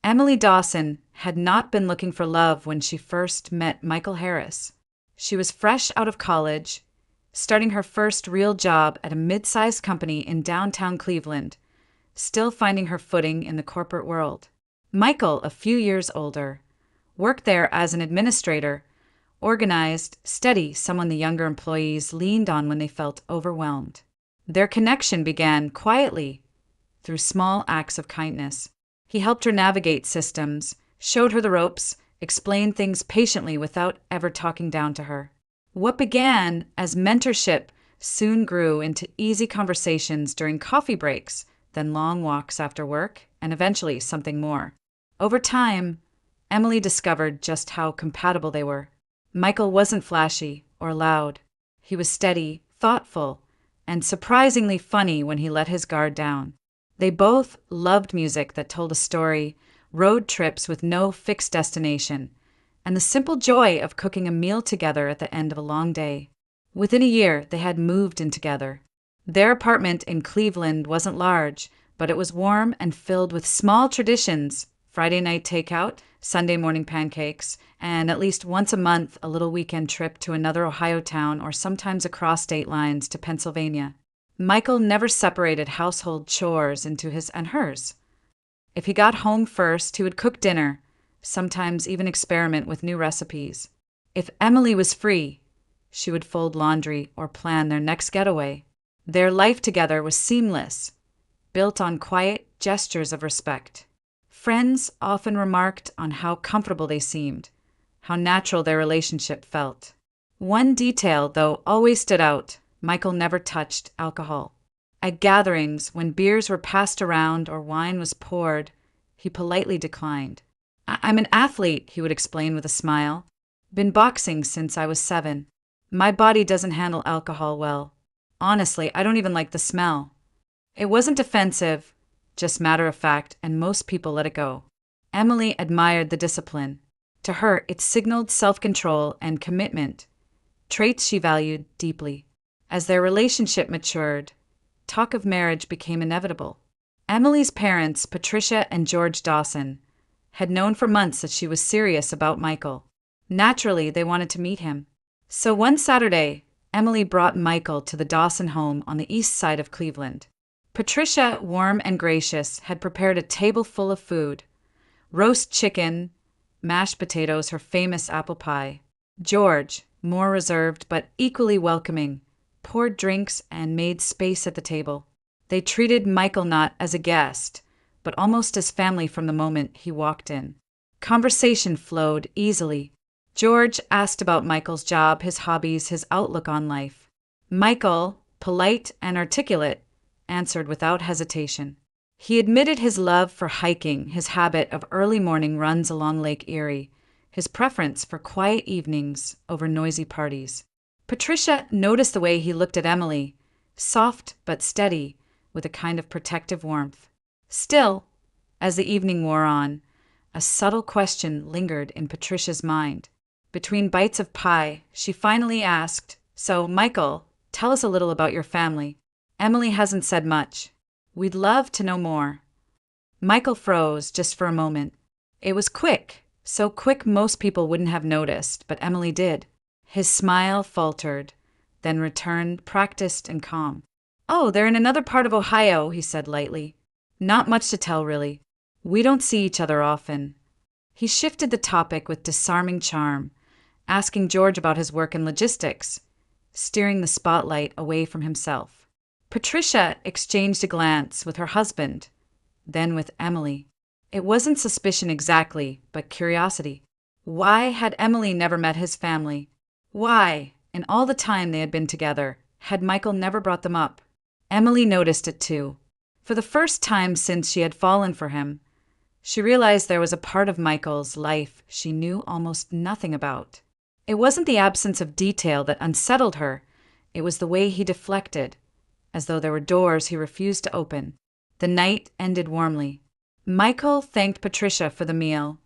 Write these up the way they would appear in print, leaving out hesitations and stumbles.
Emily Dawson had not been looking for love when she first met Michael Harris. She was fresh out of college, starting her first real job at a mid-sized company in downtown Cleveland, still finding her footing in the corporate world. Michael, a few years older, worked there as an administrator, organized, steady, someone the younger employees leaned on when they felt overwhelmed. Their connection began quietly, through small acts of kindness. He helped her navigate systems, showed her the ropes, explained things patiently without ever talking down to her. What began as mentorship soon grew into easy conversations during coffee breaks, then long walks after work, and eventually something more. Over time, Emily discovered just how compatible they were. Michael wasn't flashy or loud. He was steady, thoughtful, and surprisingly funny when he let his guard down. They both loved music that told a story, road trips with no fixed destination, and the simple joy of cooking a meal together at the end of a long day. Within a year, they had moved in together. Their apartment in Cleveland wasn't large, but it was warm and filled with small traditions: Friday night takeout, Sunday morning pancakes, and at least once a month a little weekend trip to another Ohio town or sometimes across state lines to Pennsylvania. Michael never separated household chores into his and hers. If he got home first, he would cook dinner, sometimes even experiment with new recipes. If Emily was free, she would fold laundry or plan their next getaway. Their life together was seamless, built on quiet gestures of respect. Friends often remarked on how comfortable they seemed, how natural their relationship felt. One detail, though, always stood out: Michael never touched alcohol. At gatherings, when beers were passed around or wine was poured, he politely declined. I'm an athlete," he would explain with a smile. "Been boxing since I was 7. My body doesn't handle alcohol well. Honestly, I don't even like the smell." It wasn't offensive, just matter of fact, and most people let it go. Emily admired the discipline. To her, it signaled self-control and commitment, traits she valued deeply. As their relationship matured, talk of marriage became inevitable. Emily's parents, Patricia and George Dawson, had known for months that she was serious about Michael. Naturally, they wanted to meet him. So one Saturday, Emily brought Michael to the Dawson home on the east side of Cleveland. Patricia, warm and gracious, had prepared a table full of food: roast chicken, mashed potatoes, her famous apple pie. George, more reserved but equally welcoming, poured drinks and made space at the table. They treated Michael not as a guest, but almost as family from the moment he walked in. Conversation flowed easily. George asked about Michael's job, his hobbies, his outlook on life. Michael, polite and articulate, answered without hesitation. He admitted his love for hiking, his habit of early morning runs along Lake Erie, his preference for quiet evenings over noisy parties. Patricia noticed the way he looked at Emily, soft but steady, with a kind of protective warmth. Still, as the evening wore on, a subtle question lingered in Patricia's mind. Between bites of pie, she finally asked, "So, Michael, tell us a little about your family." "Emily hasn't said much. We'd love to know more." Michael froze just for a moment. It was quick, so quick most people wouldn't have noticed, but Emily did. His smile faltered, then returned, practiced and calm. "Oh, they're in another part of Ohio," he said lightly. "Not much to tell, really. We don't see each other often." He shifted the topic with disarming charm, asking George about his work in logistics, steering the spotlight away from himself. Patricia exchanged a glance with her husband, then with Emily. It wasn't suspicion exactly, but curiosity. Why had Emily never met his family? Why, in all the time they had been together, had Michael never brought them up? Emily noticed it too. For the first time since she had fallen for him, she realized there was a part of Michael's life she knew almost nothing about. It wasn't the absence of detail that unsettled her, it was the way he deflected, as though there were doors he refused to open. The night ended warmly. Michael thanked Patricia for the meal,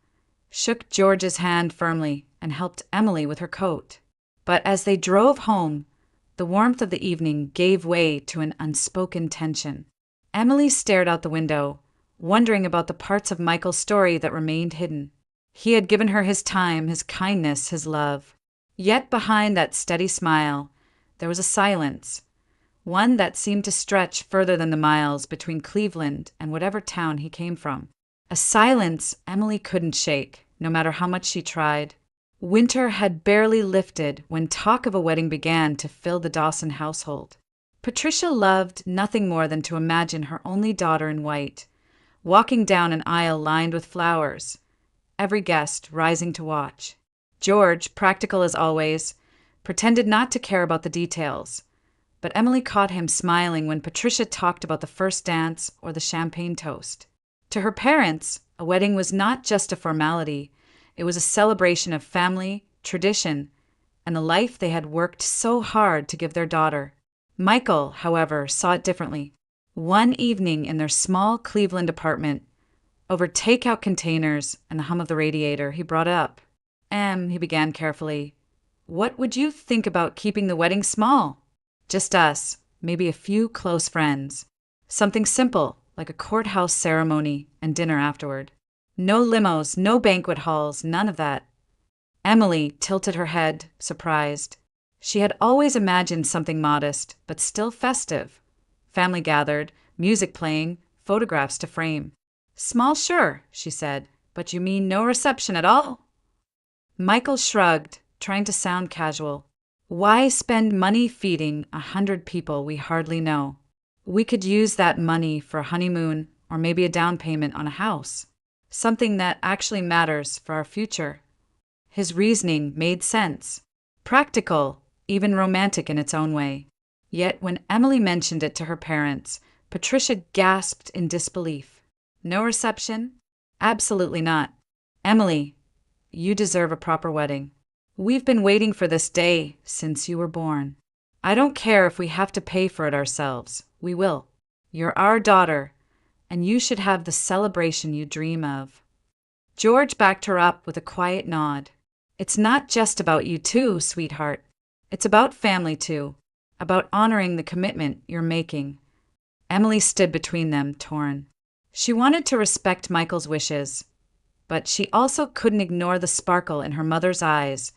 shook George's hand firmly, and helped Emily with her coat. But as they drove home, the warmth of the evening gave way to an unspoken tension. Emily stared out the window, wondering about the parts of Michael's story that remained hidden. He had given her his time, his kindness, his love. Yet behind that steady smile, there was a silence, one that seemed to stretch further than the miles between Cleveland and whatever town he came from. A silence Emily couldn't shake, no matter how much she tried. Winter had barely lifted when talk of a wedding began to fill the Dawson household. Patricia loved nothing more than to imagine her only daughter in white, walking down an aisle lined with flowers, every guest rising to watch. George, practical as always, pretended not to care about the details, but Emily caught him smiling when Patricia talked about the first dance or the champagne toast. To her parents, a wedding was not just a formality, it was a celebration of family, tradition, and the life they had worked so hard to give their daughter. Michael, however, saw it differently. One evening in their small Cleveland apartment, over takeout containers and the hum of the radiator, he brought up. He began carefully, what would you think about keeping the wedding small? Just us, maybe a few close friends. Something simple, like a courthouse ceremony and dinner afterward. No limos, no banquet halls, none of that. Emily tilted her head, surprised. She had always imagined something modest, but still festive. Family gathered, music playing, photographs to frame. Small, sure, she said, but you mean no reception at all? Michael shrugged, trying to sound casual. Why spend money feeding 100 people we hardly know? We could use that money for a honeymoon or maybe a down payment on a house. Something that actually matters for our future. His reasoning made sense. Practical, even romantic in its own way. Yet when Emily mentioned it to her parents, Patricia gasped in disbelief. No reception? Absolutely not. Emily, you deserve a proper wedding. We've been waiting for this day since you were born. I don't care if we have to pay for it ourselves. We will. You're our daughter, and you should have the celebration you dream of. George backed her up with a quiet nod. It's not just about you two, sweetheart. It's about family too, about honoring the commitment you're making. Emily stood between them, torn. She wanted to respect Michael's wishes, but she also couldn't ignore the sparkle in her mother's eyes,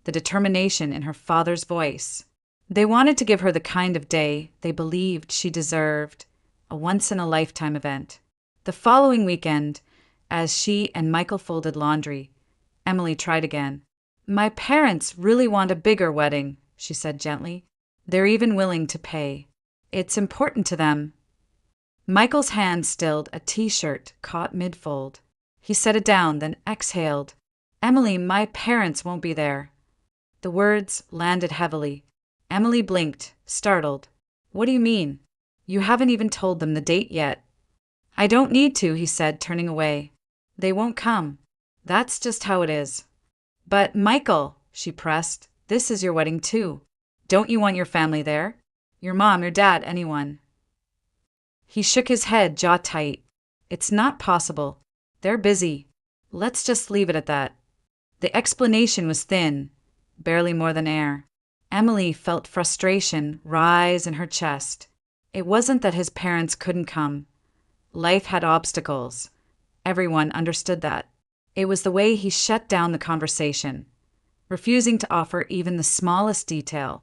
the determination in her father's voice. They wanted to give her the kind of day they believed she deserved, a once-in-a-lifetime event. The following weekend, as she and Michael folded laundry, Emily tried again. My parents really want a bigger wedding, she said gently. They're even willing to pay. It's important to them. Michael's hand stilled a t-shirt caught mid-fold. He set it down, then exhaled. Emily, my parents won't be there. The words landed heavily. Emily blinked, startled. What do you mean? You haven't even told them the date yet. I don't need to, he said, turning away. They won't come. That's just how it is. But, Michael, she pressed, this is your wedding too. Don't you want your family there? Your mom, your dad, anyone? He shook his head, jaw tight. It's not possible. They're busy. Let's just leave it at that. The explanation was thin, barely more than air. Emily felt frustration rise in her chest. It wasn't that his parents couldn't come. Life had obstacles. Everyone understood that. It was the way he shut down the conversation, refusing to offer even the smallest detail,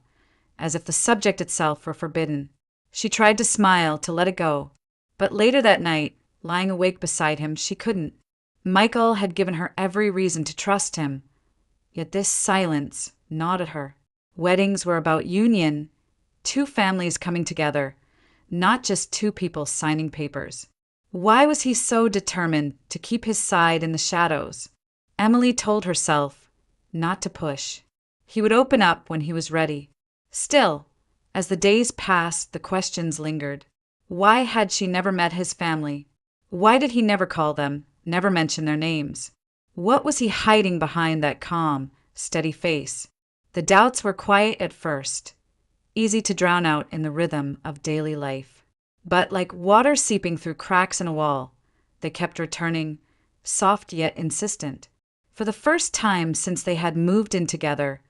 as if the subject itself were forbidden. She tried to smile, to let it go, but later that night, lying awake beside him, she couldn't. Michael had given her every reason to trust him, yet this silence gnawed at her. Weddings were about union, two families coming together, not just two people signing papers. Why was he so determined to keep his side in the shadows? Emily told herself not to push. He would open up when he was ready. Still, as the days passed, the questions lingered. Why had she never met his family? Why did he never call them, never mention their names? What was he hiding behind that calm, steady face? The doubts were quiet at first, easy to drown out in the rhythm of daily life. But like water seeping through cracks in a wall, they kept returning, soft yet insistent. For the first time since they had moved in together,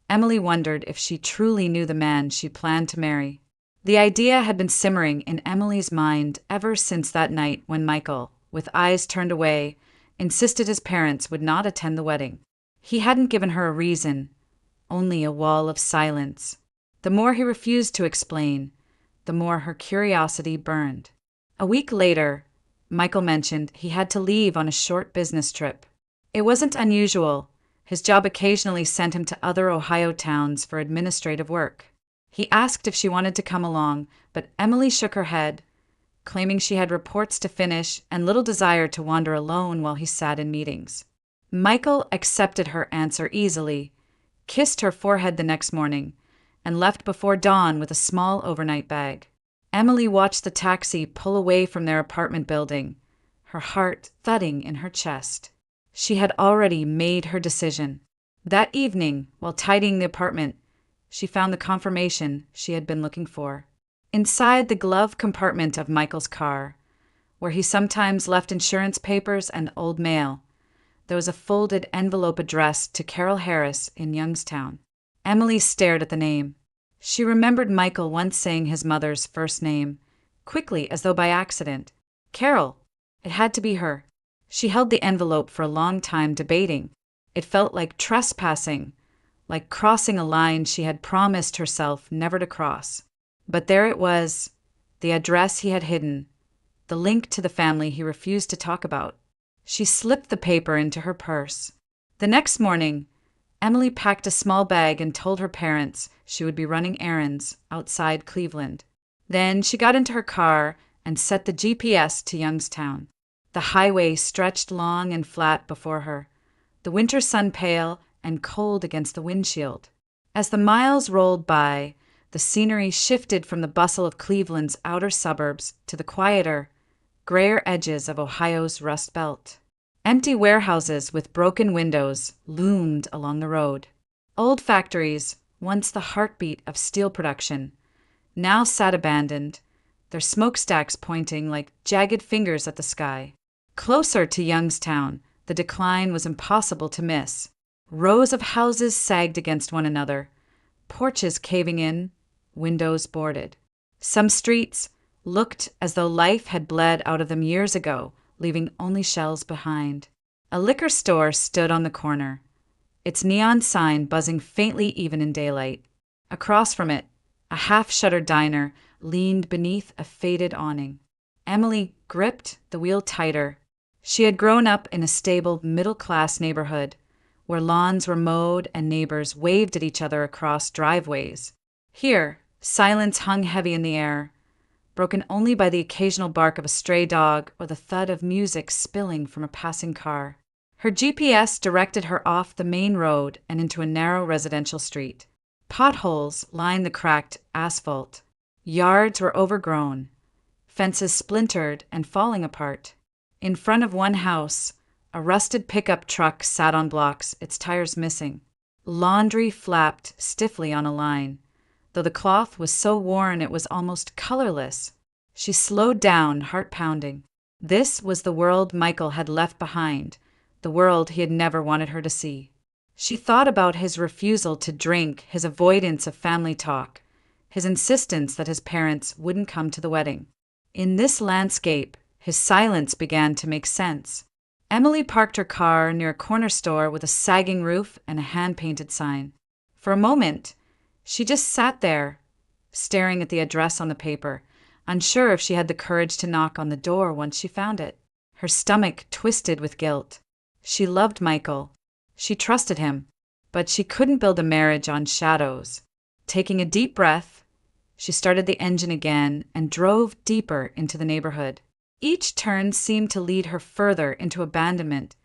Emily wondered if she truly knew the man she planned to marry. The idea had been simmering in Emily's mind ever since that night when Michael, with eyes turned away, insisted his parents would not attend the wedding. He hadn't given her a reason, only a wall of silence. The more he refused to explain, the more her curiosity burned. A week later, Michael mentioned he had to leave on a short business trip. It wasn't unusual. His job occasionally sent him to other Ohio towns for administrative work. He asked if she wanted to come along, but Emily shook her head, claiming she had reports to finish and little desire to wander alone while he sat in meetings. Michael accepted her answer easily, kissed her forehead the next morning, and left before dawn with a small overnight bag. Emily watched the taxi pull away from their apartment building, her heart thudding in her chest. She had already made her decision. That evening, while tidying the apartment, she found the confirmation she had been looking for. Inside the glove compartment of Michael's car, where he sometimes left insurance papers and old mail, there was a folded envelope addressed to Carol Harris in Youngstown. Emily stared at the name. She remembered Michael once saying his mother's first name, quickly as though by accident. Carol. It had to be her. She held the envelope for a long time, debating. It felt like trespassing, like crossing a line she had promised herself never to cross. But there it was, the address he had hidden, the link to the family he refused to talk about. She slipped the paper into her purse. The next morning, Emily packed a small bag and told her parents she would be running errands outside Cleveland. Then she got into her car and set the GPS to Youngstown. The highway stretched long and flat before her, the winter sun pale and cold against the windshield. As the miles rolled by, the scenery shifted from the bustle of Cleveland's outer suburbs to the quieter, grayer edges of Ohio's Rust Belt. Empty warehouses with broken windows loomed along the road. Old factories, once the heartbeat of steel production, now sat abandoned, their smokestacks pointing like jagged fingers at the sky. Closer to Youngstown, the decline was impossible to miss. Rows of houses sagged against one another, porches caving in, windows boarded. Some streets looked as though life had bled out of them years ago, leaving only shells behind. A liquor store stood on the corner, its neon sign buzzing faintly even in daylight. Across from it, a half-shuttered diner leaned beneath a faded awning. Emily gripped the wheel tighter. She had grown up in a stable, middle-class neighborhood, where lawns were mowed and neighbors waved at each other across driveways. Here, silence hung heavy in the air, broken only by the occasional bark of a stray dog or the thud of music spilling from a passing car. Her GPS directed her off the main road and into a narrow residential street. Potholes lined the cracked asphalt. Yards were overgrown, fences splintered and falling apart. In front of one house, a rusted pickup truck sat on blocks, its tires missing. Laundry flapped stiffly on a line, though the cloth was so worn it was almost colorless. She slowed down, heart pounding. This was the world Michael had left behind, the world he had never wanted her to see. She thought about his refusal to drink, his avoidance of family talk, his insistence that his parents wouldn't come to the wedding. In this landscape, his silence began to make sense. Emily parked her car near a corner store with a sagging roof and a hand-painted sign. For a moment, she just sat there, staring at the address on the paper, unsure if she had the courage to knock on the door once she found it. Her stomach twisted with guilt. She loved Michael. She trusted him, but she couldn't build a marriage on shadows. Taking a deep breath, she started the engine again and drove deeper into the neighborhood. Each turn seemed to lead her further into abandonment,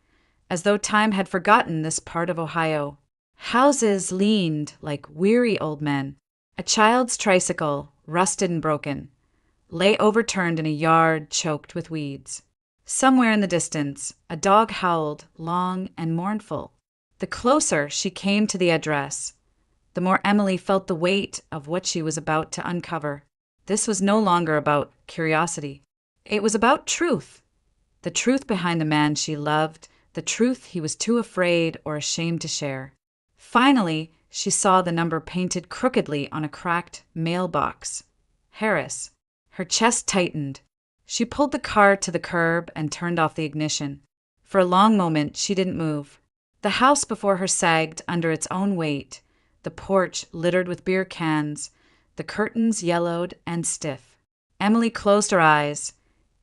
as though time had forgotten this part of Ohio. Houses leaned like weary old men. A child's tricycle, rusted and broken, lay overturned in a yard choked with weeds. Somewhere in the distance, a dog howled, long and mournful. The closer she came to the address, the more Emily felt the weight of what she was about to uncover. This was no longer about curiosity. It was about truth. The truth behind the man she loved, the truth he was too afraid or ashamed to share. Finally, she saw the number painted crookedly on a cracked mailbox. Harris. Her chest tightened. She pulled the car to the curb and turned off the ignition. For a long moment, she didn't move. The house before her sagged under its own weight, the porch littered with beer cans, the curtains yellowed and stiff. Emily closed her eyes,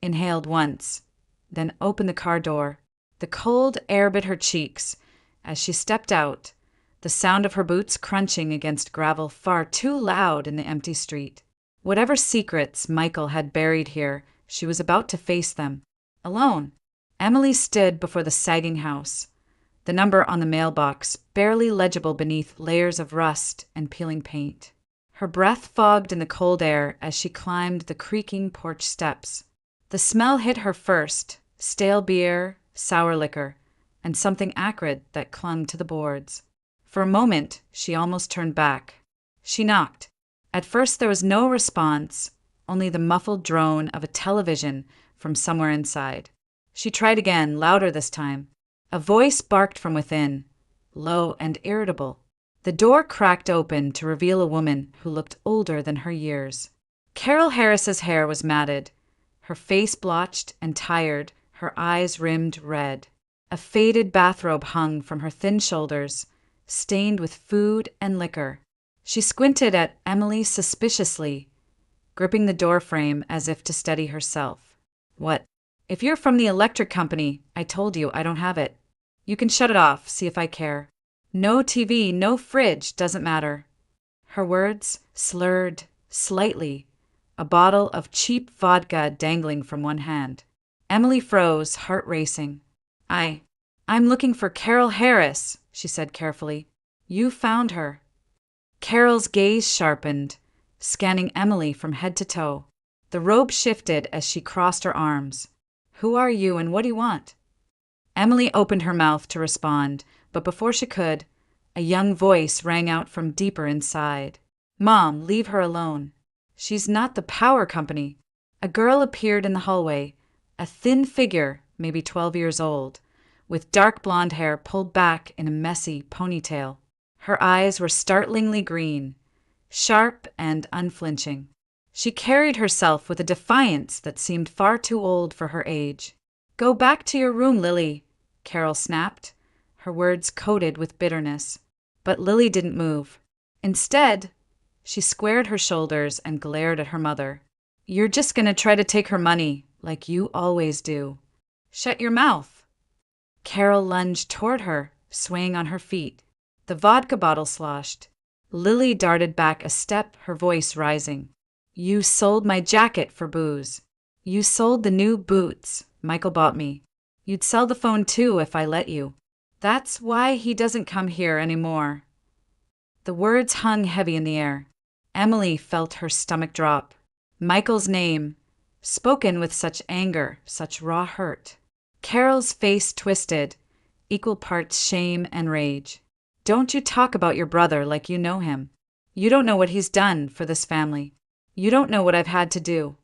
inhaled once, then opened the car door. The cold air bit her cheeks as she stepped out, the sound of her boots crunching against gravel far too loud in the empty street. Whatever secrets Michael had buried here, she was about to face them. Alone, Emily stood before the sagging house, the number on the mailbox barely legible beneath layers of rust and peeling paint. Her breath fogged in the cold air as she climbed the creaking porch steps. The smell hit her first, stale beer, sour liquor, and something acrid that clung to the boards. For a moment, she almost turned back. She knocked. At first there was no response, only the muffled drone of a television from somewhere inside. She tried again, louder this time. A voice barked from within, low and irritable. The door cracked open to reveal a woman who looked older than her years. Carol Harris's hair was matted, her face blotched and tired, her eyes rimmed red. A faded bathrobe hung from her thin shoulders, stained with food and liquor. She squinted at Emily suspiciously, gripping the doorframe as if to steady herself. "What? If you're from the electric company, I told you I don't have it. You can shut it off, see if I care. No TV, no fridge, doesn't matter." Her words slurred slightly, a bottle of cheap vodka dangling from one hand. Emily froze, heart racing. I'm looking for Carol Harris," she said carefully. "You found her." Carol's gaze sharpened, scanning Emily from head to toe. The robe shifted as she crossed her arms. "Who are you and what do you want?" Emily opened her mouth to respond, but before she could, a young voice rang out from deeper inside. "Mom, leave her alone. She's not the power company." A girl appeared in the hallway, a thin figure, maybe 12 years old, with dark blonde hair pulled back in a messy ponytail. Her eyes were startlingly green, sharp and unflinching. She carried herself with a defiance that seemed far too old for her age. "Go back to your room, Lily," Carol snapped, her words coated with bitterness. But Lily didn't move. Instead, she squared her shoulders and glared at her mother. "You're just gonna try to take her money, like you always do. Shut your mouth." Carol lunged toward her, swaying on her feet. The vodka bottle sloshed. Lily darted back a step, her voice rising. "You sold my jacket for booze. You sold the new boots Michael bought me. You'd sell the phone too if I let you. That's why he doesn't come here anymore." The words hung heavy in the air. Emily felt her stomach drop. Michael's name, spoken with such anger, such raw hurt. Carol's face twisted, equal parts shame and rage. "Don't you talk about your brother like you know him. You don't know what he's done for this family. You don't know what I've had to do."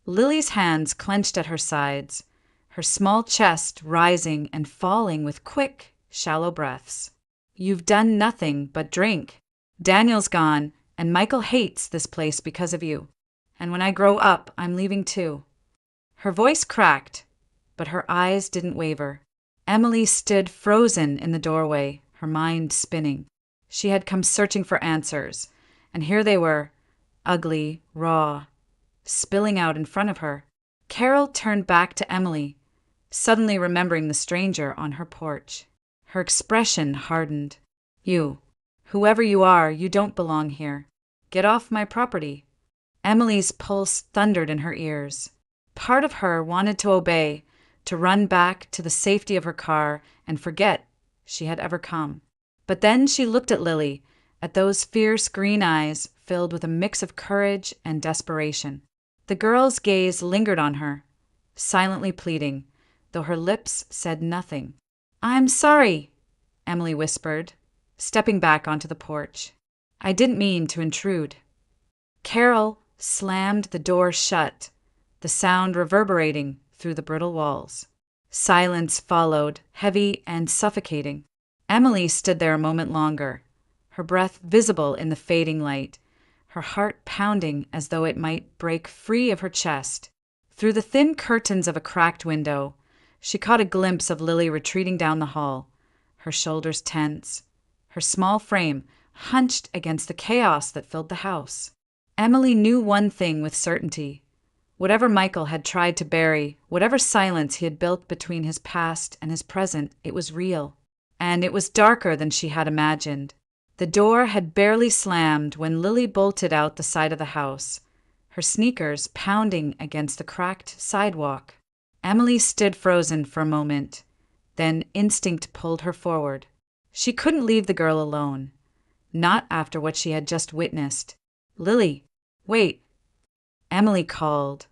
Lily's hands clenched at her sides, her small chest rising and falling with quick, shallow breaths. "You've done nothing but drink. Daniel's gone, and Michael hates this place because of you. And when I grow up, I'm leaving too." Her voice cracked, but her eyes didn't waver. Emily stood frozen in the doorway, her mind spinning. She had come searching for answers, and here they were, ugly, raw, spilling out in front of her. Carol turned back to Emily, suddenly remembering the stranger on her porch. Her expression hardened. "You, whoever you are, you don't belong here. Get off my property." Emily's pulse thundered in her ears. Part of her wanted to obey, to run back to the safety of her car and forget she had ever come. But then she looked at Lily, at those fierce green eyes filled with a mix of courage and desperation. The girl's gaze lingered on her, silently pleading, though her lips said nothing. "I'm sorry," Emily whispered, stepping back onto the porch. "I didn't mean to intrude." Carol slammed the door shut, the sound reverberating through the brittle walls. Silence followed, heavy and suffocating. Emily stood there a moment longer, her breath visible in the fading light, her heart pounding as though it might break free of her chest. Through the thin curtains of a cracked window, she caught a glimpse of Lily retreating down the hall, her shoulders tense, her small frame hunched against the chaos that filled the house. Emily knew one thing with certainty. Whatever Michael had tried to bury, whatever silence he had built between his past and his present, it was real. And it was darker than she had imagined. The door had barely slammed when Lily bolted out the side of the house, her sneakers pounding against the cracked sidewalk. Emily stood frozen for a moment. Then instinct pulled her forward. She couldn't leave the girl alone. Not after what she had just witnessed. "Lily, wait," Emily called,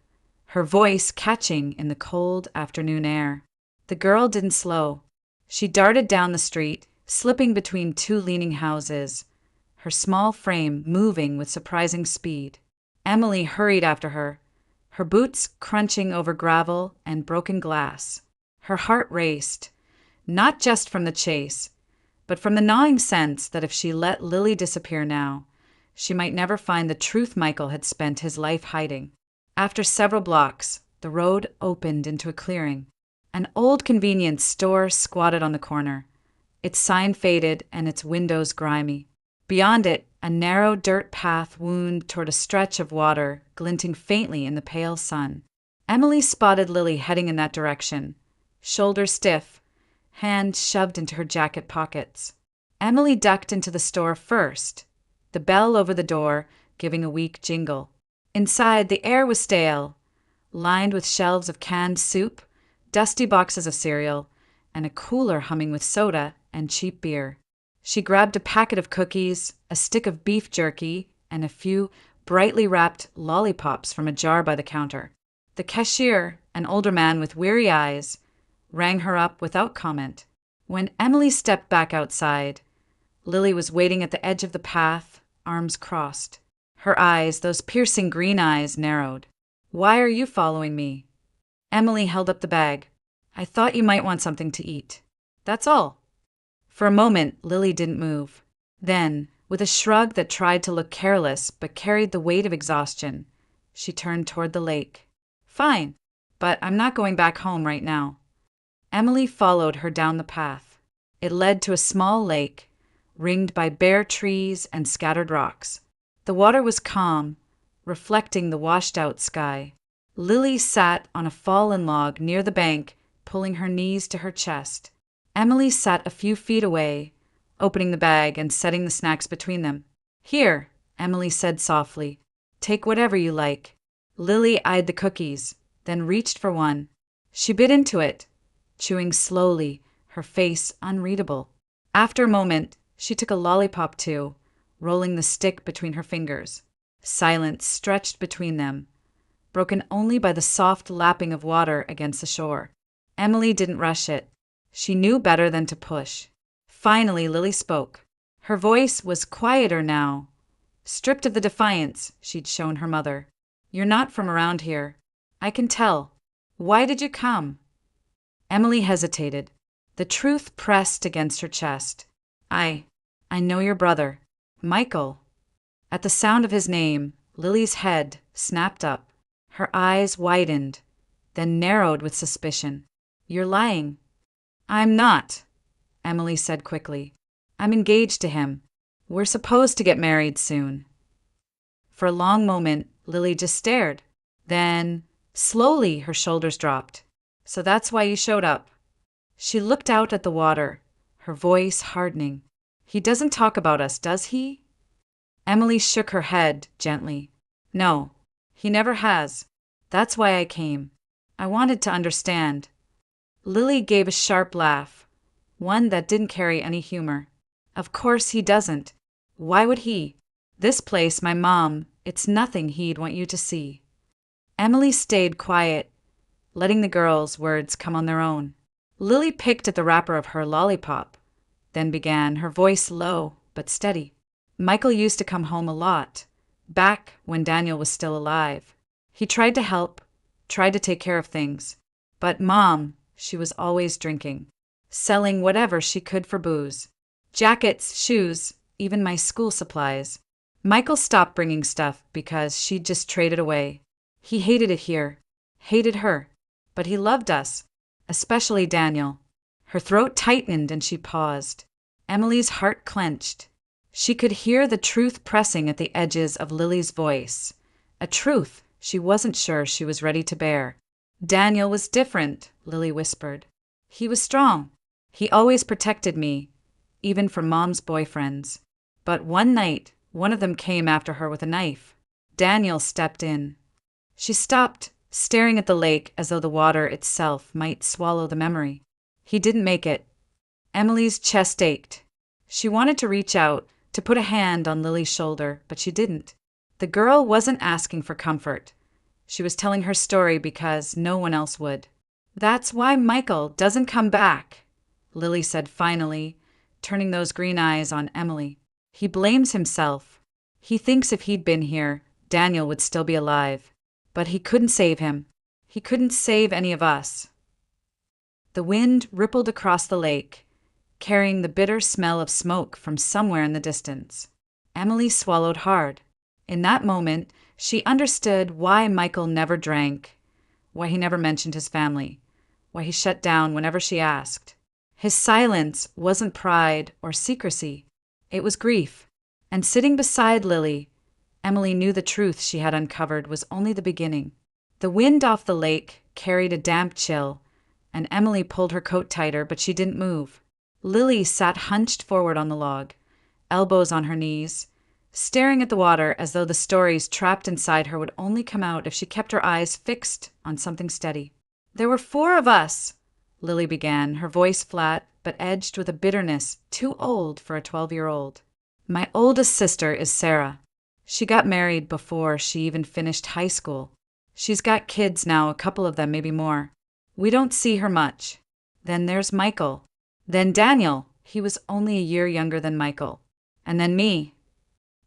her voice catching in the cold afternoon air. The girl didn't slow. She darted down the street, slipping between two leaning houses, her small frame moving with surprising speed. Emily hurried after her, her boots crunching over gravel and broken glass. Her heart raced, not just from the chase, but from the gnawing sense that if she let Lily disappear now, she might never find the truth Michael had spent his life hiding. After several blocks, the road opened into a clearing. An old convenience store squatted on the corner, its sign faded and its windows grimy. Beyond it, a narrow dirt path wound toward a stretch of water glinting faintly in the pale sun. Emily spotted Lily heading in that direction, shoulders stiff, hands shoved into her jacket pockets. Emily ducked into the store first, the bell over the door giving a weak jingle. Inside, the air was stale, lined with shelves of canned soup, dusty boxes of cereal, and a cooler humming with soda and cheap beer. She grabbed a packet of cookies, a stick of beef jerky, and a few brightly wrapped lollipops from a jar by the counter. The cashier, an older man with weary eyes, rang her up without comment. When Emily stepped back outside, Lily was waiting at the edge of the path, arms crossed. Her eyes, those piercing green eyes, narrowed. "Why are you following me?" Emily held up the bag. "I thought you might want something to eat. That's all." For a moment, Lily didn't move. Then, with a shrug that tried to look careless but carried the weight of exhaustion, she turned toward the lake. "Fine, but I'm not going back home right now." Emily followed her down the path. It led to a small lake, ringed by bare trees and scattered rocks. The water was calm, reflecting the washed-out sky. Lily sat on a fallen log near the bank, pulling her knees to her chest. Emily sat a few feet away, opening the bag and setting the snacks between them. "Here," Emily said softly. "Take whatever you like." Lily eyed the cookies, then reached for one. She bit into it, chewing slowly, her face unreadable. After a moment, she took a lollipop too, rolling the stick between her fingers. Silence stretched between them, broken only by the soft lapping of water against the shore. Emily didn't rush it. She knew better than to push. Finally, Lily spoke. Her voice was quieter now, stripped of the defiance she'd shown her mother. "You're not from around here. I can tell. Why did you come?" Emily hesitated. The truth pressed against her chest. I know your brother, Michael." At the sound of his name, Lily's head snapped up. Her eyes widened, then narrowed with suspicion. "You're lying." "I'm not," Emily said quickly. "I'm engaged to him. We're supposed to get married soon." For a long moment, Lily just stared. Then, slowly, her shoulders dropped. "So that's why you showed up." She looked out at the water, her voice hardening. "He doesn't talk about us, does he?" Emily shook her head gently. "No, he never has. That's why I came. I wanted to understand." Lily gave a sharp laugh, one that didn't carry any humor. "Of course he doesn't. Why would he? This place, my mom, it's nothing he'd want you to see." Emily stayed quiet, letting the girl's words come on their own. Lily picked at the wrapper of her lollipop, then began, her voice low but steady. "Michael used to come home a lot, back when Daniel was still alive. He tried to help, tried to take care of things. But Mom, she was always drinking, selling whatever she could for booze. Jackets, shoes, even my school supplies. Michael stopped bringing stuff because she'd just traded away. He hated it here, hated her, but he loved us, especially Daniel. Her throat tightened and she paused. Emily's heart clenched. She could hear the truth pressing at the edges of Lily's voice, a truth she wasn't sure she was ready to bear. Daniel was different, Lily whispered. He was strong. He always protected me, even from Mom's boyfriends. But one night, one of them came after her with a knife. Daniel stepped in. She stopped, staring at the lake as though the water itself might swallow the memory. He didn't make it. Emily's chest ached. She wanted to reach out, to put a hand on Lily's shoulder, but she didn't. The girl wasn't asking for comfort. She was telling her story because no one else would. "That's why Michael doesn't come back," Lily said finally, turning those green eyes on Emily. "He blames himself. He thinks if he'd been here, Daniel would still be alive. But he couldn't save him. He couldn't save any of us." The wind rippled across the lake, carrying the bitter smell of smoke from somewhere in the distance. Emily swallowed hard. In that moment, she understood why Michael never drank, why he never mentioned his family, why he shut down whenever she asked. His silence wasn't pride or secrecy. It was grief. And sitting beside Lily, Emily knew the truth she had uncovered was only the beginning. The wind off the lake carried a damp chill, and Emily pulled her coat tighter, but she didn't move. Lily sat hunched forward on the log, elbows on her knees, staring at the water as though the stories trapped inside her would only come out if she kept her eyes fixed on something steady. "There were 4 of us," Lily began, her voice flat but edged with a bitterness too old for a 12-year-old. "My oldest sister is Sarah. She got married before she even finished high school. She's got kids now, a couple of them, maybe more. We don't see her much. Then there's Michael. Then Daniel, he was only a year younger than Michael. And then me."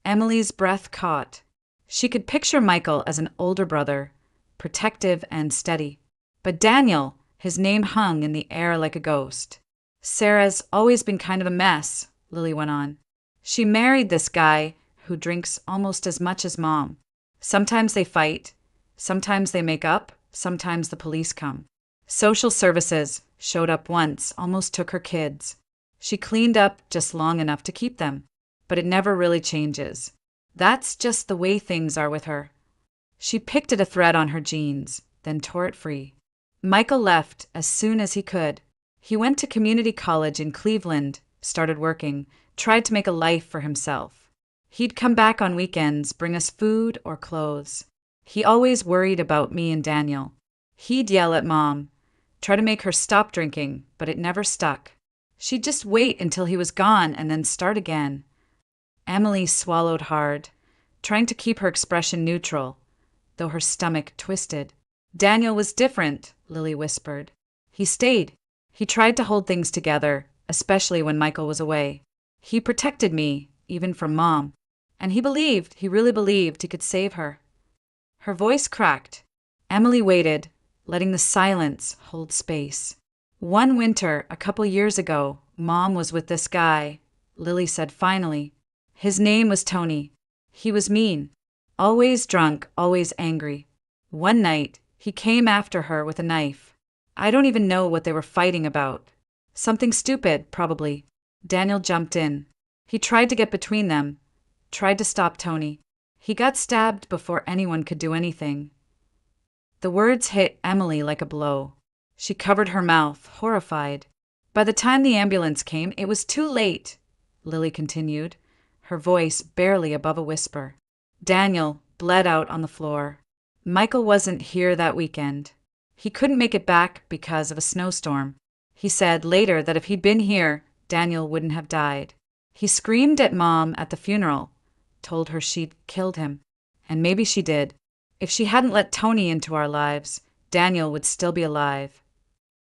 Emily's breath caught. She could picture Michael as an older brother, protective and steady. But Daniel, his name hung in the air like a ghost. "Sarah's always been kind of a mess," Lily went on. "She married this guy who drinks almost as much as Mom. Sometimes they fight, sometimes they make up, sometimes the police come. Social services showed up once, almost took her kids. She cleaned up just long enough to keep them, but it never really changes. That's just the way things are with her." She picked at a thread on her jeans, then tore it free. Michael left as soon as he could. He went to community college in Cleveland, started working, tried to make a life for himself. He'd come back on weekends, bring us food or clothes. He always worried about me and Daniel. He'd yell at Mom, try to make her stop drinking, but it never stuck. She'd just wait until he was gone and then start again. Emily swallowed hard, trying to keep her expression neutral, though her stomach twisted. "Daniel was different," Lily whispered. "He stayed. He tried to hold things together, especially when Michael was away. He protected me, even from Mom. And he really believed he could save her." Her voice cracked. Emily waited, letting the silence hold space. "One winter, a couple years ago, Mom was with this guy," Lily said finally. "His name was Tony. He was mean. Always drunk, always angry. One night, he came after her with a knife. I don't even know what they were fighting about. Something stupid, probably. Daniel jumped in. He tried to get between them, tried to stop Tony. He got stabbed before anyone could do anything." The words hit Emily like a blow. She covered her mouth, horrified. "By the time the ambulance came, it was too late," Lily continued, her voice barely above a whisper. "Daniel bled out on the floor. Michael wasn't here that weekend. He couldn't make it back because of a snowstorm. He said later that if he'd been here, Daniel wouldn't have died. He screamed at Mom at the funeral, told her she'd killed him. And maybe she did. If she hadn't let Tony into our lives, Daniel would still be alive."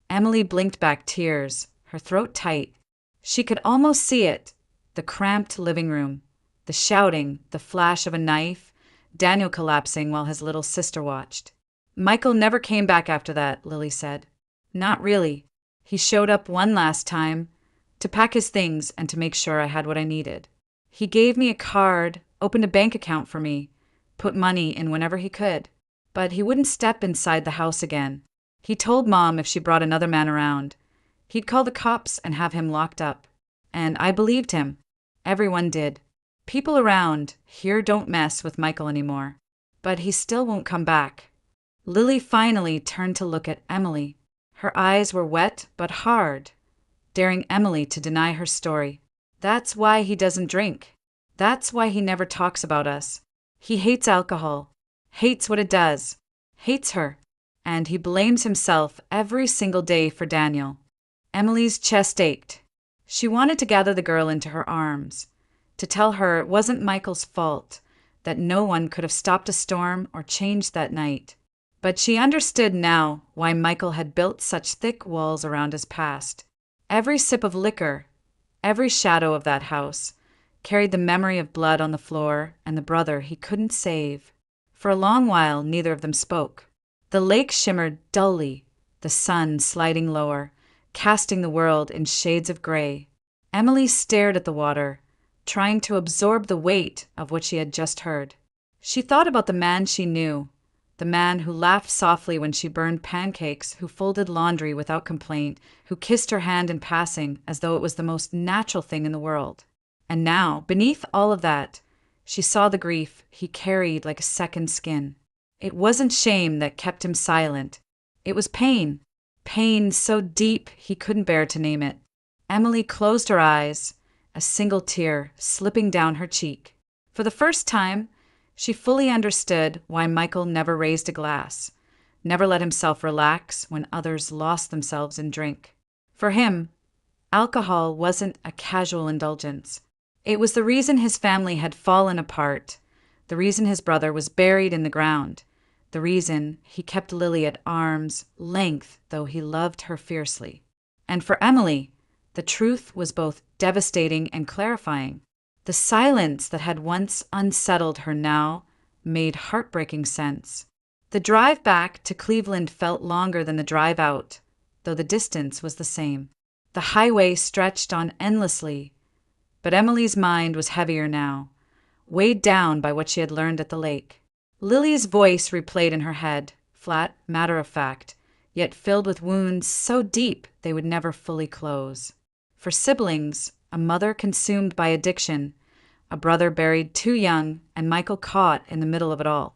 Emily blinked back tears, her throat tight. She could almost see it, the cramped living room, the shouting, the flash of a knife, Daniel collapsing while his little sister watched. "Michael never came back after that," Lily said. "Not really. He showed up one last time, to pack his things and to make sure I had what I needed. He gave me a card opened a bank account for me, put money in whenever he could. But he wouldn't step inside the house again. He told Mom if she brought another man around, he'd call the cops and have him locked up. And I believed him. Everyone did. People around here don't mess with Michael anymore. But he still won't come back. Lily finally turned to look at Emily. Her eyes were wet but hard, daring Emily to deny her story. That's why he doesn't drink. That's why he never talks about us. He hates alcohol, hates what it does, hates her, and he blames himself every single day for Daniel. Emily's chest ached. She wanted to gather the girl into her arms, to tell her it wasn't Michael's fault, that no one could have stopped a storm or changed that night. But she understood now why Michael had built such thick walls around his past. Every sip of liquor, every shadow of that house, carried the memory of blood on the floor and the brother he couldn't save. For a long while, neither of them spoke. The lake shimmered dully, the sun sliding lower, casting the world in shades of gray. Emily stared at the water, trying to absorb the weight of what she had just heard. She thought about the man she knew, the man who laughed softly when she burned pancakes, who folded laundry without complaint, who kissed her hand in passing as though it was the most natural thing in the world. And now, beneath all of that, she saw the grief he carried like a second skin. It wasn't shame that kept him silent. It was pain. Pain so deep he couldn't bear to name it. Emily closed her eyes, a single tear slipping down her cheek. For the first time, she fully understood why Michael never raised a glass, never let himself relax when others lost themselves in drink. For him, alcohol wasn't a casual indulgence. It was the reason his family had fallen apart, the reason his brother was buried in the ground, the reason he kept Lily at arm's length, though he loved her fiercely. And for Emily, the truth was both devastating and clarifying. The silence that had once unsettled her now made heartbreaking sense. The drive back to Cleveland felt longer than the drive out, though the distance was the same. The highway stretched on endlessly, but Emily's mind was heavier now, weighed down by what she had learned at the lake. Lily's voice replayed in her head, flat, matter-of-fact, yet filled with wounds so deep they would never fully close. For siblings, a mother consumed by addiction, a brother buried too young, and Michael caught in the middle of it all,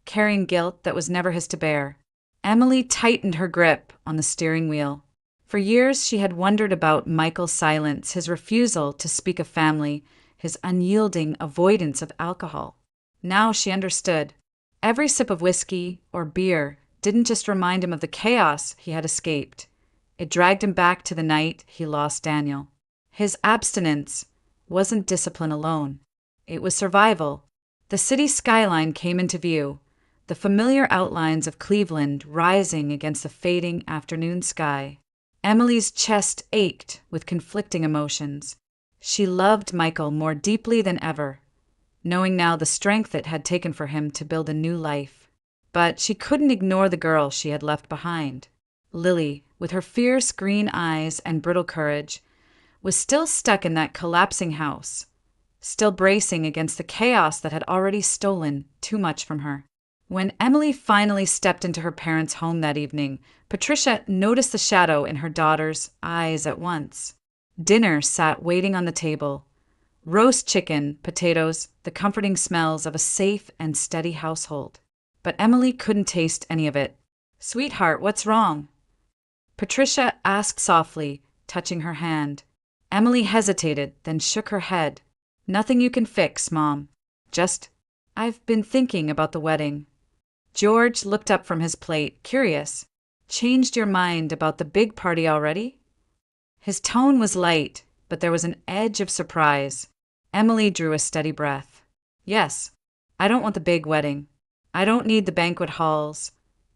carrying guilt that was never his to bear. Emily tightened her grip on the steering wheel. For years she had wondered about Michael's silence, his refusal to speak of family, his unyielding avoidance of alcohol. Now she understood. Every sip of whiskey or beer didn't just remind him of the chaos he had escaped. It dragged him back to the night he lost Daniel. His abstinence wasn't discipline alone. It was survival. The city skyline came into view, the familiar outlines of Cleveland rising against the fading afternoon sky. Emily's chest ached with conflicting emotions. She loved Michael more deeply than ever, knowing now the strength it had taken for him to build a new life. But she couldn't ignore the girl she had left behind. Lily, with her fierce green eyes and brittle courage, was still stuck in that collapsing house, still bracing against the chaos that had already stolen too much from her. When Emily finally stepped into her parents' home that evening, Patricia noticed the shadow in her daughter's eyes at once. Dinner sat waiting on the table. Roast chicken, potatoes, the comforting smells of a safe and steady household. But Emily couldn't taste any of it. "Sweetheart, what's wrong?" Patricia asked softly, touching her hand. Emily hesitated, then shook her head. "Nothing you can fix, Mom. Just, I've been thinking about the wedding." George looked up from his plate, curious. "Changed your mind about the big party already?" His tone was light, but there was an edge of surprise. Emily drew a steady breath. "Yes, I don't want the big wedding. I don't need the banquet halls,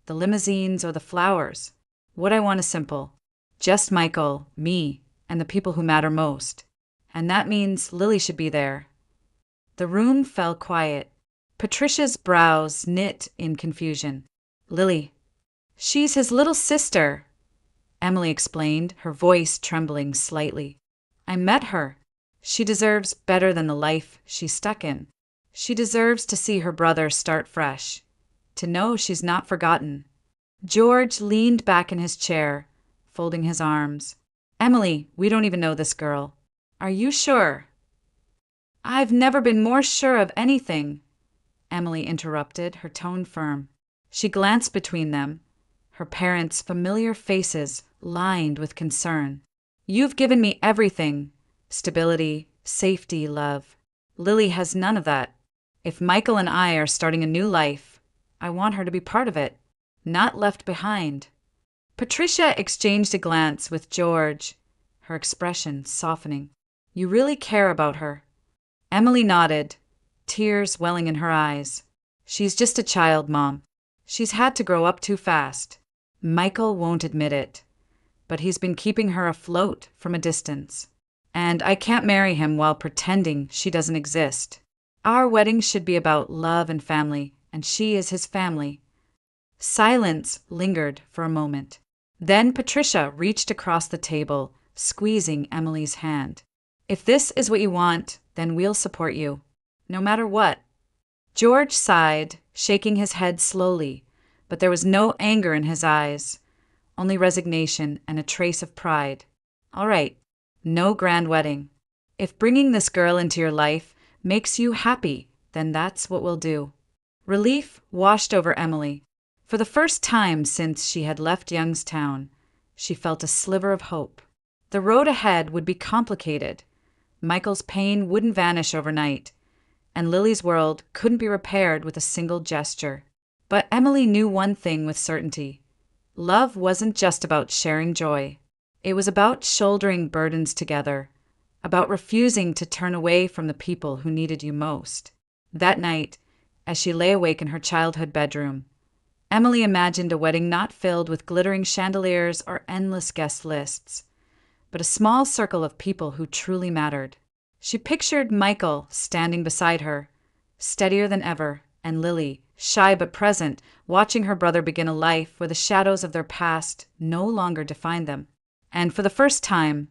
the limousines, or the flowers. What I want is simple. Just Michael, me, and the people who matter most. And that means Lily should be there." The room fell quiet. Patricia's brows knit in confusion. "Lily, she's his little sister," Emily explained, her voice trembling slightly. "I met her. She deserves better than the life she's stuck in." She deserves to see her brother start fresh, to know she's not forgotten. George leaned back in his chair, folding his arms. Emily, we don't even know this girl. Are you sure? I've never been more sure of anything, Emily interrupted, her tone firm. She glanced between them, her parents' familiar faces lined with concern. You've given me everything: stability, safety, love. Lily has none of that. If Michael and I are starting a new life, I want her to be part of it, not left behind. Patricia exchanged a glance with George, her expression softening. You really care about her? Emily nodded, tears welling in her eyes. She's just a child, Mom. She's had to grow up too fast. Michael won't admit it, but he's been keeping her afloat from a distance. And I can't marry him while pretending she doesn't exist. Our wedding should be about love and family, and she is his family. Silence lingered for a moment. Then Patricia reached across the table, squeezing Emily's hand. If this is what you want, then we'll support you, no matter what. George sighed, shaking his head slowly, but there was no anger in his eyes, only resignation and a trace of pride. All right, no grand wedding. If bringing this girl into your life makes you happy, then that's what we'll do. Relief washed over Emily. For the first time since she had left Youngstown, she felt a sliver of hope. The road ahead would be complicated. Michael's pain wouldn't vanish overnight, and Lily's world couldn't be repaired with a single gesture. But Emily knew one thing with certainty. Love wasn't just about sharing joy. It was about shouldering burdens together, about refusing to turn away from the people who needed you most. That night, as she lay awake in her childhood bedroom, Emily imagined a wedding not filled with glittering chandeliers or endless guest lists, but a small circle of people who truly mattered. She pictured Michael standing beside her, steadier than ever, and Lily, shy but present, watching her brother begin a life where the shadows of their past no longer defined them. And for the first time,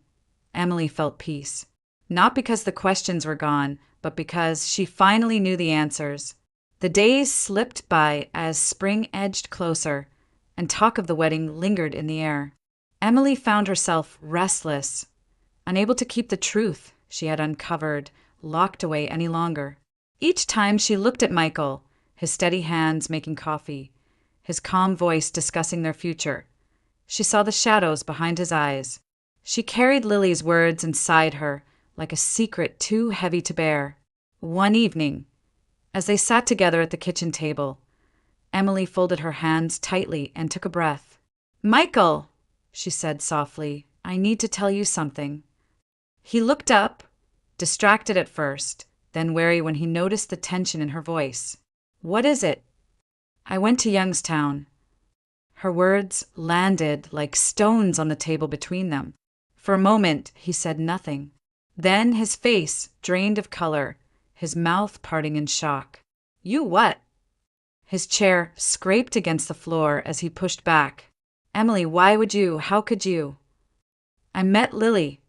Emily felt peace. Not because the questions were gone, but because she finally knew the answers. The days slipped by as spring edged closer, and talk of the wedding lingered in the air. Emily found herself restless, unable to keep the truth she had uncovered locked away any longer. Each time she looked at Michael, his steady hands making coffee, his calm voice discussing their future, she saw the shadows behind his eyes. She carried Lily's words inside her like a secret too heavy to bear. One evening, as they sat together at the kitchen table, Emily folded her hands tightly and took a breath. Michael, she said softly, I need to tell you something. He looked up, distracted at first, then wary when he noticed the tension in her voice. What is it? I went to Youngstown. Her words landed like stones on the table between them. For a moment, he said nothing. Then his face drained of color, his mouth parting in shock. You what? His chair scraped against the floor as he pushed back. Emily, why would you? How could you? I met Lily.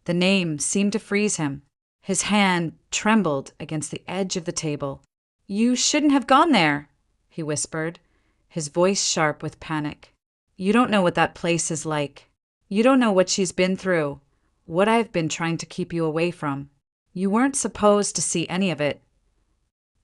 The name seemed to freeze him. His hand trembled against the edge of the table. You shouldn't have gone there, he whispered, his voice sharp with panic. You don't know what that place is like. You don't know what she's been through, what I've been trying to keep you away from. You weren't supposed to see any of it.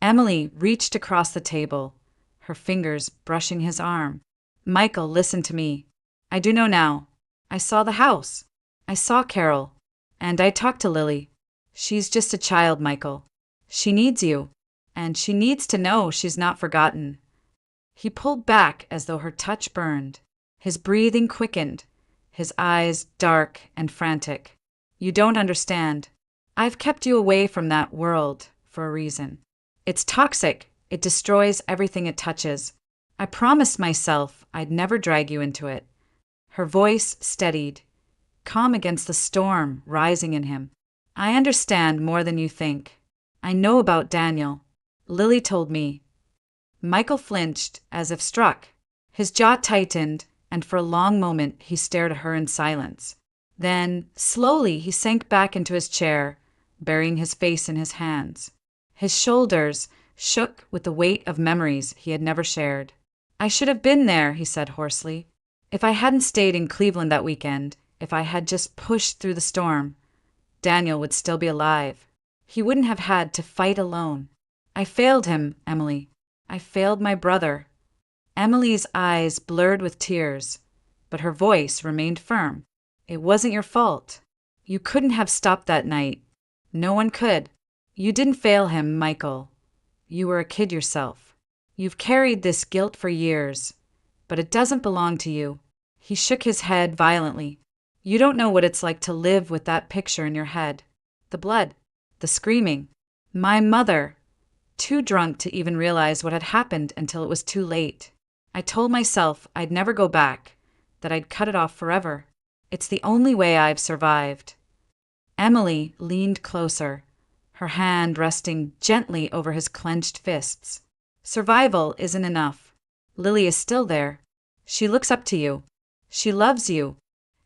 Emily reached across the table, her fingers brushing his arm. Michael, listen to me. I do know now. I saw the house. I saw Carol. And I talked to Lily. She's just a child, Michael. She needs you. And she needs to know she's not forgotten. He pulled back as though her touch burned. His breathing quickened, his eyes dark and frantic. You don't understand. I've kept you away from that world for a reason. It's toxic. It destroys everything it touches. I promised myself I'd never drag you into it. Her voice steadied, calm against the storm rising in him. I understand more than you think. I know about Daniel. Lily told me. Michael flinched as if struck. His jaw tightened, and for a long moment he stared at her in silence. Then, slowly, he sank back into his chair, burying his face in his hands. His shoulders shook with the weight of memories he had never shared. "I should have been there," he said hoarsely. "If I hadn't stayed in Cleveland that weekend, if I had just pushed through the storm, Daniel would still be alive. He wouldn't have had to fight alone. I failed him, Emily. I failed my brother." Emily's eyes blurred with tears, but her voice remained firm. "It wasn't your fault. You couldn't have stopped that night. No one could. You didn't fail him, Michael. You were a kid yourself. You've carried this guilt for years, but it doesn't belong to you." He shook his head violently. "You don't know what it's like to live with that picture in your head. The blood, the screaming. My mother, too drunk to even realize what had happened until it was too late. I told myself I'd never go back, that I'd cut it off forever. It's the only way I've survived." Emily leaned closer, her hand resting gently over his clenched fists. "Survival isn't enough. Lily is still there. She looks up to you. She loves you.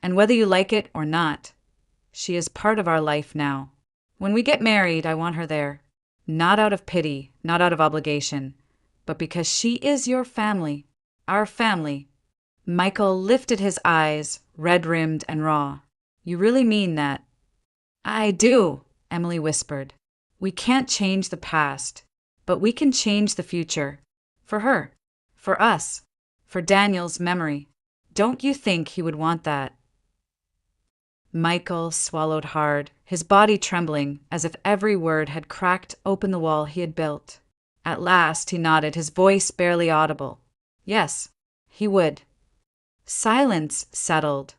And whether you like it or not, she is part of our life now. When we get married, I want her there. Not out of pity, not out of obligation, but because she is your family, our family." Michael lifted his eyes, red-rimmed and raw. "You really mean that?" "I do," Emily whispered. "We can't change the past, but we can change the future. For her, for us, for Daniel's memory. Don't you think he would want that?" Michael swallowed hard, his body trembling as if every word had cracked open the wall he had built. At last he nodded, his voice barely audible. Yes, he would. Silence settled,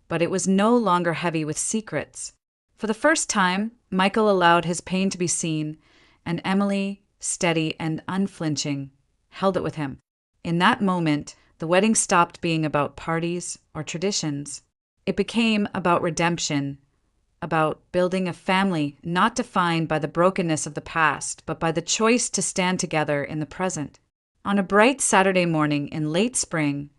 but it was no longer heavy with secrets. For the first time, Michael allowed his pain to be seen, and Emily, steady and unflinching, held it with him. In that moment, the wedding stopped being about parties or traditions. It became about redemption, about building a family not defined by the brokenness of the past, but by the choice to stand together in the present. On a bright Saturday morning in late spring,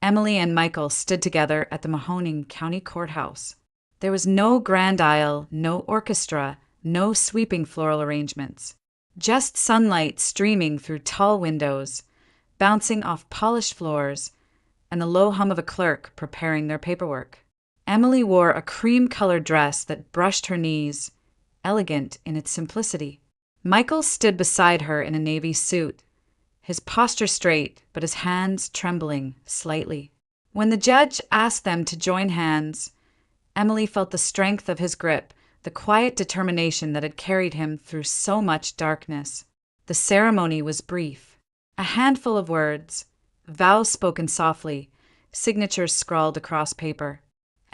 Emily and Michael stood together at the Mahoning County Courthouse. There was no grand aisle, no orchestra, no sweeping floral arrangements. Just sunlight streaming through tall windows, bouncing off polished floors, and the low hum of a clerk preparing their paperwork. Emily wore a cream-colored dress that brushed her knees, elegant in its simplicity. Michael stood beside her in a navy suit, his posture straight but his hands trembling slightly. When the judge asked them to join hands, Emily felt the strength of his grip, the quiet determination that had carried him through so much darkness. The ceremony was brief. A handful of words, vows spoken softly, signatures scrawled across paper.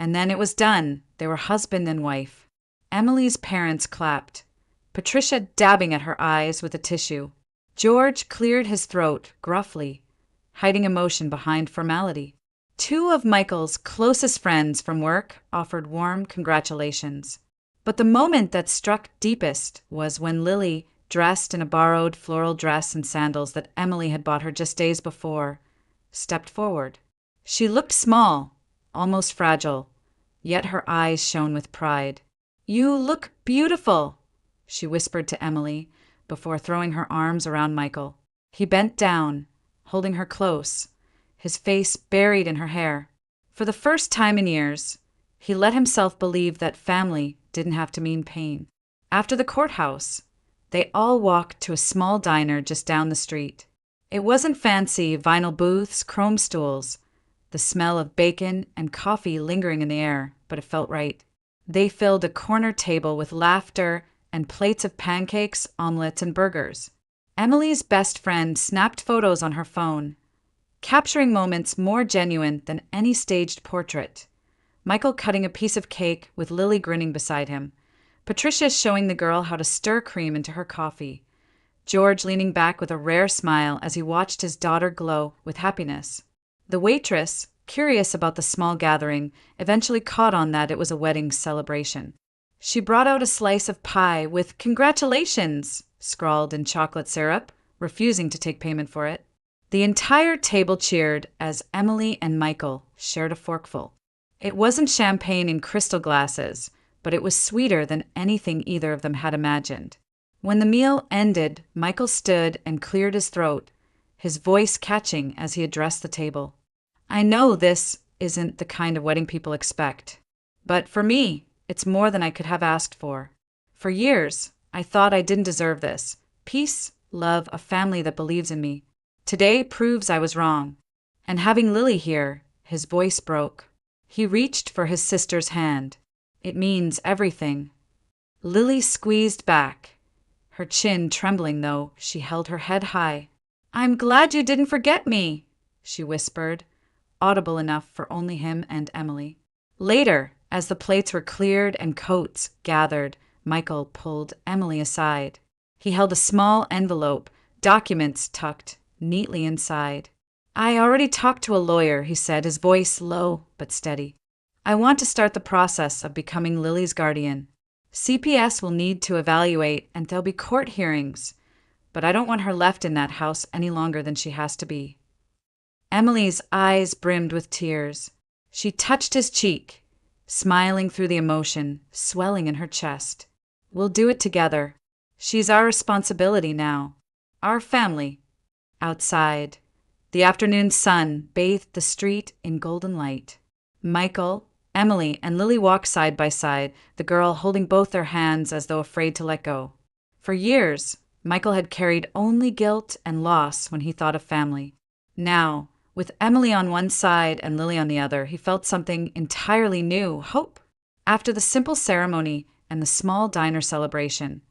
And then it was done. They were husband and wife. Emily's parents clapped, Patricia dabbing at her eyes with a tissue. George cleared his throat gruffly, hiding emotion behind formality. Two of Michael's closest friends from work offered warm congratulations. But the moment that struck deepest was when Lily, dressed in a borrowed floral dress and sandals that Emily had bought her just days before, stepped forward. She looked small, almost fragile, yet her eyes shone with pride. "You look beautiful," she whispered to Emily before throwing her arms around Michael. He bent down, holding her close, his face buried in her hair. For the first time in years, he let himself believe that family didn't have to mean pain. After the courthouse, they all walked to a small diner just down the street. It wasn't fancy vinyl booths, chrome stools, the smell of bacon and coffee lingering in the air, but it felt right. They filled a corner table with laughter and plates of pancakes, omelets, and burgers. Emily's best friend snapped photos on her phone, capturing moments more genuine than any staged portrait. Michael cutting a piece of cake with Lily grinning beside him. Patricia showing the girl how to stir cream into her coffee. George leaning back with a rare smile as he watched his daughter glow with happiness. The waitress, curious about the small gathering, eventually caught on that it was a wedding celebration. She brought out a slice of pie with "Congratulations" scrawled in chocolate syrup, refusing to take payment for it. The entire table cheered as Emily and Michael shared a forkful. It wasn't champagne in crystal glasses, but it was sweeter than anything either of them had imagined. When the meal ended, Michael stood and cleared his throat, his voice catching as he addressed the table. I know this isn't the kind of wedding people expect, but for me, it's more than I could have asked for. For years, I thought I didn't deserve this. Peace, love, a family that believes in me. Today proves I was wrong. And having Lily here, his voice broke. He reached for his sister's hand. It means everything. Lily squeezed back. Her chin trembling, though, she held her head high. I'm glad you didn't forget me, she whispered, audible enough for only him and Emily. Later, as the plates were cleared and coats gathered, Michael pulled Emily aside. He held a small envelope, documents tucked neatly inside. I already talked to a lawyer, he said, his voice low but steady. I want to start the process of becoming Lily's guardian. CPS will need to evaluate, and there'll be court hearings, but I don't want her left in that house any longer than she has to be. Emily's eyes brimmed with tears. She touched his cheek, smiling through the emotion swelling in her chest. We'll do it together. She's our responsibility now. Our family. Outside, the afternoon sun bathed the street in golden light. Michael, Emily, and Lily walked side by side, the girl holding both their hands as though afraid to let go. For years, Michael had carried only guilt and loss when he thought of family. Now, with Emily on one side and Lily on the other, he felt something entirely new, hope. After the simple ceremony and the small diner celebration,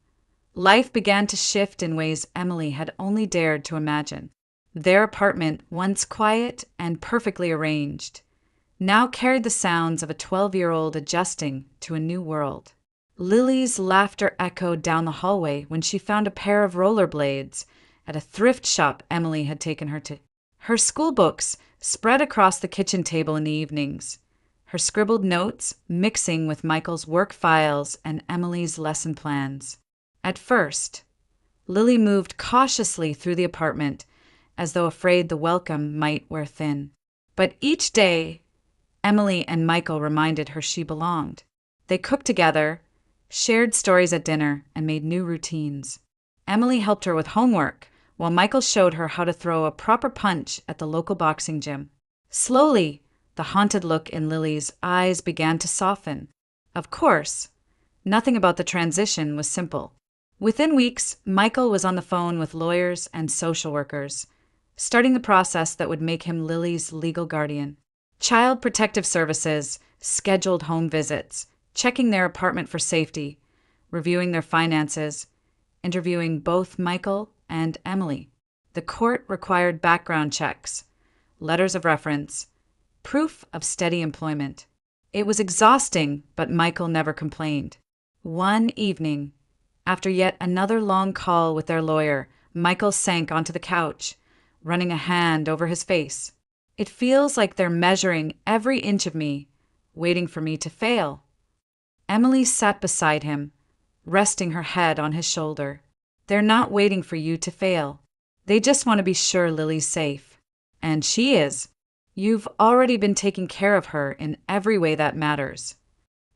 life began to shift in ways Emily had only dared to imagine. Their apartment, once quiet and perfectly arranged, now carried the sounds of a 12-year-old adjusting to a new world. Lily's laughter echoed down the hallway when she found a pair of rollerblades at a thrift shop Emily had taken her to. Her school books spread across the kitchen table in the evenings, her scribbled notes mixing with Michael's work files and Emily's lesson plans. At first, Lily moved cautiously through the apartment as though afraid the welcome might wear thin. But each day, Emily and Michael reminded her she belonged. They cooked together, shared stories at dinner, and made new routines. Emily helped her with homework, while Michael showed her how to throw a proper punch at the local boxing gym. Slowly, the haunted look in Lily's eyes began to soften. Of course, nothing about the transition was simple. Within weeks, Michael was on the phone with lawyers and social workers, starting the process that would make him Lily's legal guardian. Child Protective Services scheduled home visits, checking their apartment for safety, reviewing their finances, interviewing both Michael and Emily. The court required background checks, letters of reference, proof of steady employment. It was exhausting, but Michael never complained. One evening, after yet another long call with their lawyer, Michael sank onto the couch, running a hand over his face. It feels like they're measuring every inch of me, waiting for me to fail. Emily sat beside him, resting her head on his shoulder. They're not waiting for you to fail. They just want to be sure Lily's safe. And she is. You've already been taking care of her in every way that matters.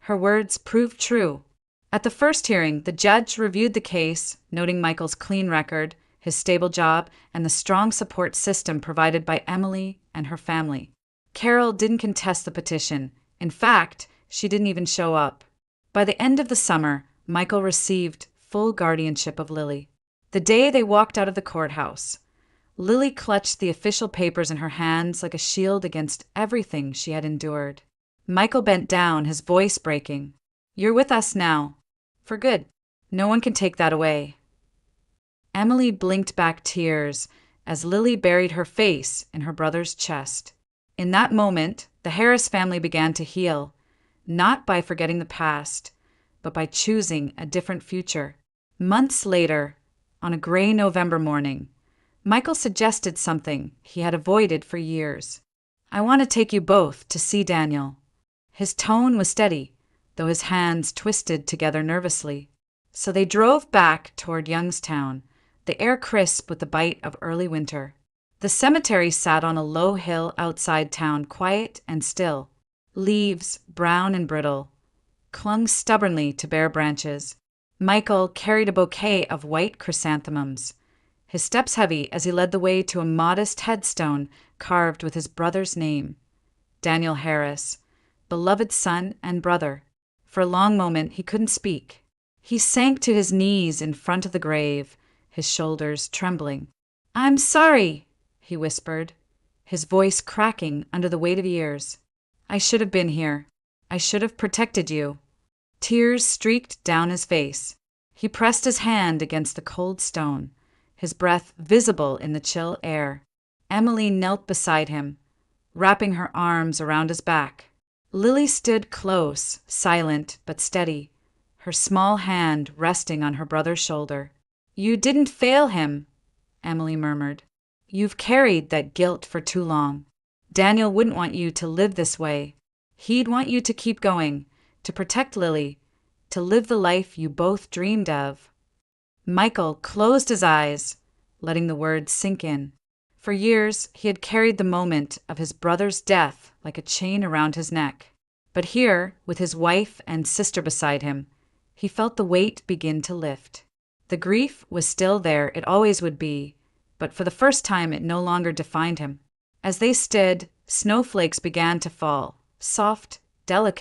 Her words proved true. At the first hearing, the judge reviewed the case, noting Michael's clean record, his stable job, and the strong support system provided by Emily and her family. Carol didn't contest the petition. In fact, she didn't even show up. By the end of the summer, Michael received full guardianship of Lily. The day they walked out of the courthouse, Lily clutched the official papers in her hands like a shield against everything she had endured. Michael bent down, his voice breaking. You're with us now. For good. No one can take that away. Emily blinked back tears as Lily buried her face in her brother's chest. In that moment, the Harris family began to heal, not by forgetting the past, but by choosing a different future. Months later, on a gray November morning, Michael suggested something he had avoided for years. I want to take you both to see Daniel. His tone was steady, though his hands twisted together nervously. So they drove back toward Youngstown, the air crisp with the bite of early winter. The cemetery sat on a low hill outside town, quiet and still. Leaves, brown and brittle, clung stubbornly to bare branches. Michael carried a bouquet of white chrysanthemums, his steps heavy as he led the way to a modest headstone carved with his brother's name, Daniel Harris, beloved son and brother. For a long moment he couldn't speak. He sank to his knees in front of the grave, his shoulders trembling. "I'm sorry," he whispered, his voice cracking under the weight of years. "I should have been here. I should have protected you." Tears streaked down his face. He pressed his hand against the cold stone, his breath visible in the chill air. Emily knelt beside him, wrapping her arms around his back. Lily stood close, silent but steady, her small hand resting on her brother's shoulder. "You didn't fail him," Emily murmured. "You've carried that guilt for too long. Daniel wouldn't want you to live this way. He'd want you to keep going, to protect Lily, to live the life you both dreamed of." Michael closed his eyes, letting the words sink in. For years, he had carried the moment of his brother's death like a chain around his neck. But here, with his wife and sister beside him, he felt the weight begin to lift. The grief was still there, it always would be, but for the first time it no longer defined him. As they stood, snowflakes began to fall, soft, delicate